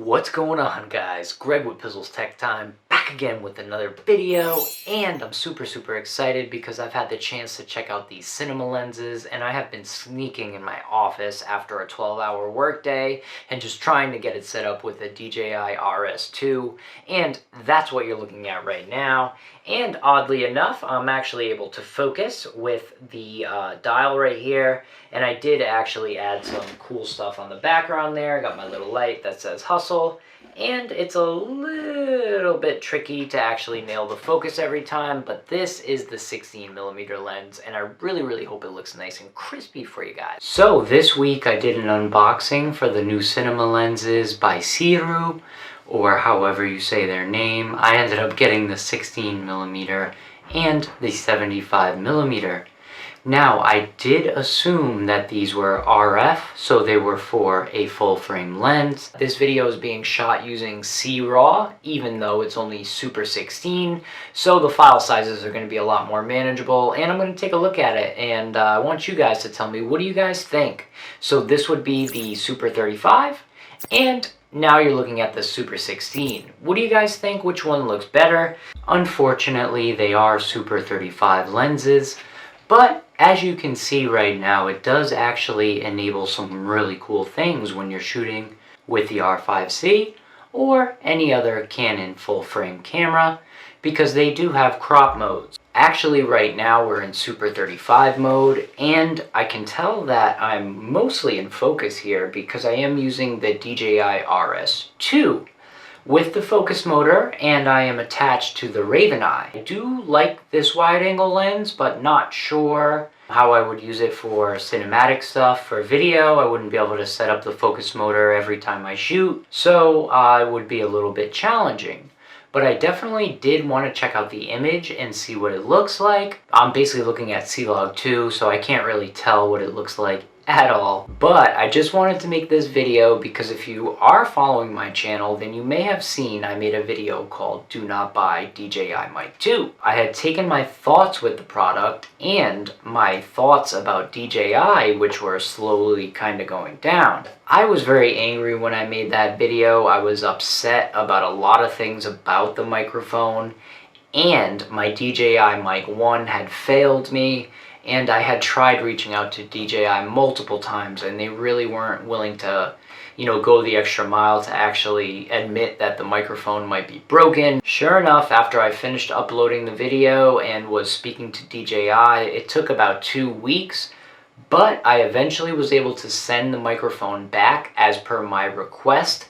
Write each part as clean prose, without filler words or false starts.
What's going on, guys? Greg with Pizzles Tech Time, back again with another video, and I'm super excited because I've had the chance to check out these cinema lenses, and I have been sneaking in my office after a 12-hour workday and just trying to get it set up with a DJI RS2, and that's what you're looking at right now. And oddly enough, I'm actually able to focus with the dial right here, and I did actually add some cool stuff on the background there. I got my little light that says hustle, and it's a little bit tricky to actually nail the focus every time, but this is the 16mm lens, and I really hope it looks nice and crispy for you guys. So this week I did an unboxing for the new cinema lenses by Sirui, or however you say their name. I ended up getting the 16mm and the 75mm. Now, I did assume that these were RF, so they were for a full-frame lens. This video is being shot using C-RAW, even though it's only Super 16, so the file sizes are going to be a lot more manageable, and I'm going to take a look at it, and I want you guys to tell me, what do you guys think? So this would be the Super 35, and now you're looking at the Super 16. What do you guys think? Which one looks better? Unfortunately, they are Super 35 lenses, but as you can see right now, it does actually enable some really cool things when you're shooting with the R5C or any other Canon full-frame camera, because they do have crop modes. Actually, right now we're in Super 35 mode, and I can tell that I'm mostly in focus here because I am using the DJI RS2 with the focus motor, and I am attached to the Raven Eye. I do like this wide-angle lens, but not sure how I would use it for cinematic stuff. For video, I wouldn't be able to set up the focus motor every time I shoot, so it would be a little bit challenging. But I definitely did want to check out the image and see what it looks like. I'm basically looking at C-Log 2, so I can't really tell what it looks like at all. But I just wanted to make this video because if you are following my channel, then you may have seen I made a video called Do Not Buy DJI Mic 2. I had taken my thoughts with the product and my thoughts about DJI, which were slowly kind of going down. I was very angry when I made that video. I was upset about a lot of things about the microphone, and my DJI Mic 1 had failed me. And I had tried reaching out to DJI multiple times, and they really weren't willing to, go the extra mile to actually admit that the microphone might be broken. Sure enough, after I finished uploading the video and was speaking to DJI, it took about 2 weeks, but I eventually was able to send the microphone back as per my request,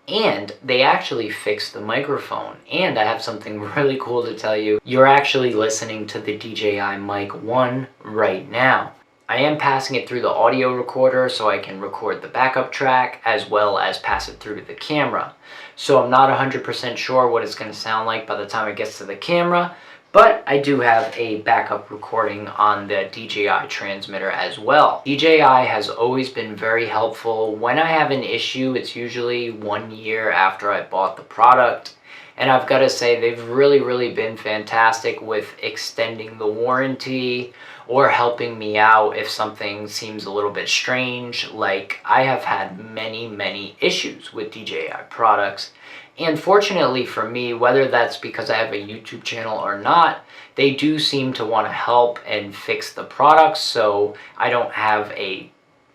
and they actually fixed the microphone. And I have something really cool to tell you. You're actually listening to the DJI Mic 1 right now. I am passing it through the audio recorder so I can record the backup track as well as pass it through to the camera. So I'm not 100% sure what it's going to sound like by the time it gets to the camera, but I do have a backup recording on the DJI transmitter as well. DJI has always been very helpful. When I have an issue, it's usually 1 year after I bought the product. And I've got to say, they've really been fantastic with extending the warranty or helping me out if something seems a little bit strange. Like, I have had many issues with DJI products. And fortunately for me, whether that's because I have a YouTube channel or not, they do seem to want to help and fix the products, so I don't have a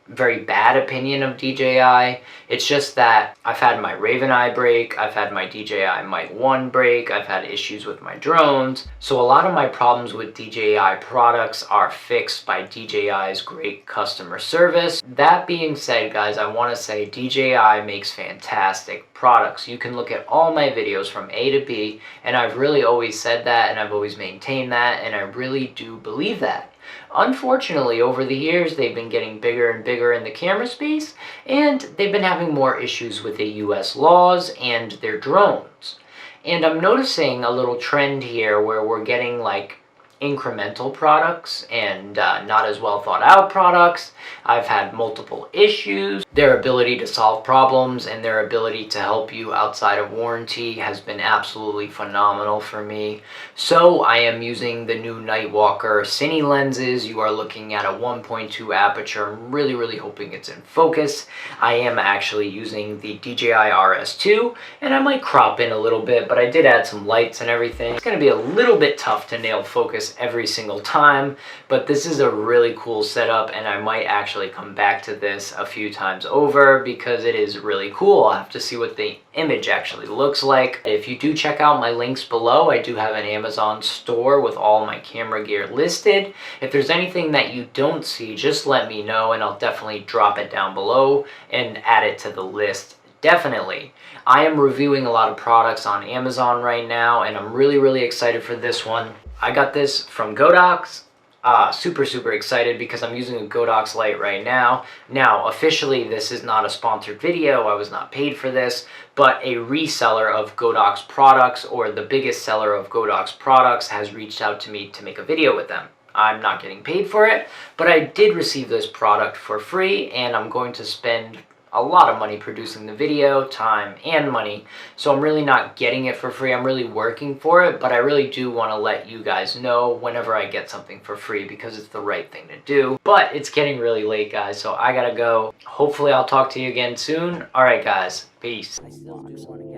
very bad opinion of DJI. It's just that I've had my Raven Eye break, I've had my DJI Mic 1 break, I've had issues with my drones. So a lot of my problems with DJI products are fixed by DJI's great customer service. That being said, guys, I want to say DJI makes fantastic products. You can look at all my videos from A to B, and I've really always said that, and I've always maintained that, and I really do believe that. Unfortunately, over the years, they've been getting bigger and bigger in the camera space, and they've been having more issues with the US laws and their drones. And I'm noticing a little trend here where we're getting like incremental products and not as well thought out products. I've had multiple issues. Their ability to solve problems and their ability to help you outside of warranty has been absolutely phenomenal for me. So I am using the new Nightwalker Cine lenses. You are looking at a 1.2 aperture. I'm really hoping it's in focus. I am actually using the DJI RS2, and I might crop in a little bit, but I did add some lights and everything. It's going to be a little bit tough to nail focus every single time, but this is a really cool setup, and I might actually come back to this a few times over because it is really cool. I'll have to see what the image actually looks like. If you do check out my links below, I do have an Amazon store with all my camera gear listed. If there's anything that you don't see, just let me know and I'll definitely drop it down below and add it to the list. Definitely. I am reviewing a lot of products on Amazon right now, and I'm really excited for this one. I got this from Godox. Super excited because I'm using a Godox light right now. Now, officially, this is not a sponsored video. I was not paid for this, but a reseller of Godox products, or the biggest seller of Godox products, has reached out to me to make a video with them. I'm not getting paid for it, but I did receive this product for free, and I'm going to spend a lot of money producing the video, time and money, so I'm really not getting it for free. I'm really working for it, but I really do want to let you guys know whenever I get something for free because it's the right thing to do. But it's getting really late, guys, so I gotta go. Hopefully I'll talk to you again soon. All right, guys, peace. I still do want to